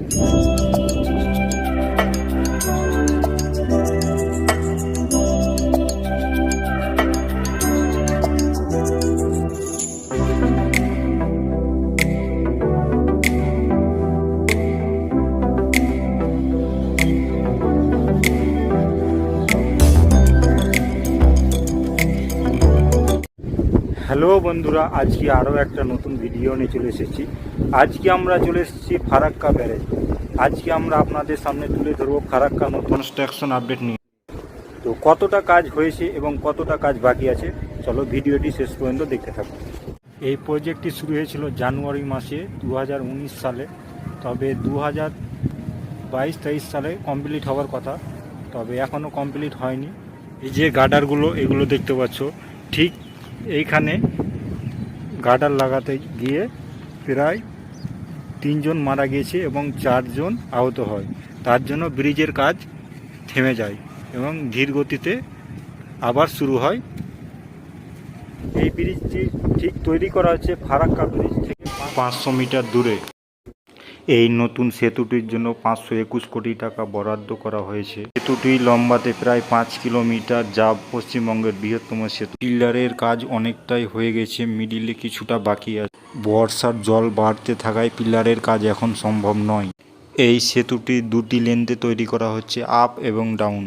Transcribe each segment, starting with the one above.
Hello বন্ধুরা, আজকে আরও একটা নতুন ভিডিও নিয়ে চলে এসেছি। আজকে আমরা চলে এসেছি ফারাক্কা ব্যারেজ। আজকে আমরা আপনাদের সামনে তুলে ধরবো ফারাক্কা কনস্ট্রাকশন আপডেট নিয়ে। তো কতটা কাজ হয়েছে এবং কতটা কাজ বাকি আছে, চলো ভিডিওটি শেষ পর্যন্ত দেখতে থাকুন। এই প্রজেক্টটি শুরু হয়েছিল জানুয়ারি মাসে 2019 সালে, তবে 2022-23 সালে কমপ্লিট হওয়ার কথা, তবে এখনও কমপ্লিট হয়নি। এই যে গার্ডারগুলো, এগুলো দেখতে পাচ্ছ, ঠিক এইখানে গার্ডার লাগাতে গিয়ে প্রায় 3 জন মারা গিয়েছে এবং 4 জন আহত হয়। তার জন্য ব্রিজের কাজ থেমে যায় এবং ধীর গতিতে আবার শুরু হয়। এই ব্রিজটি ঠিক তৈরি করা হচ্ছে ফারাক্কা ব্রিজ থেকে 500 মিটার দূরে। এই নতুন সেতুটির জন্য 521 কোটি টাকা বরাদ্দ করা হয়েছে। সেতুটি লম্বাতে প্রায় 5 কিলোমিটার, যা পশ্চিমবঙ্গের বৃহত্তম সেতু। পিলারের কাজ অনেকটাই হয়ে গেছে, মিডিলে কিছুটা বাকি আছে। বর্ষার জল বাড়তে থাকায় পিলারের কাজ এখন সম্ভব নয়। এই সেতুটি 2টি লেন্থে তৈরি করা হচ্ছে, আপ এবং ডাউন।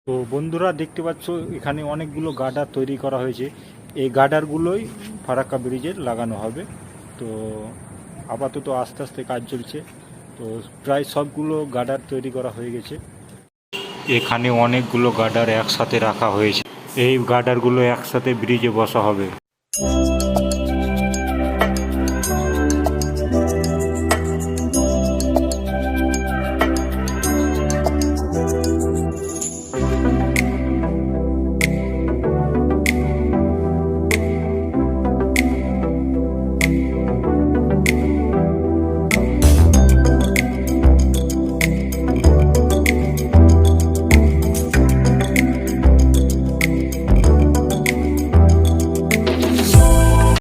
তো বন্ধুরা দেখতে পাচ্ছ, এখানে অনেকগুলো গার্ডার তৈরি করা হয়েছে। এই গার্ডারগুলোই ফারাক্কা ব্রিজে লাগানো হবে। তো আপাতত আস্তে আস্তে কাজ চলছে। তো প্রায় সবগুলো গার্ডার তৈরি করা হয়ে গেছে। এখানে অনেকগুলো গার্ডার একসাথে রাখা হয়েছে। এই গার্ডারগুলো একসাথে ব্রিজে বসা হবে।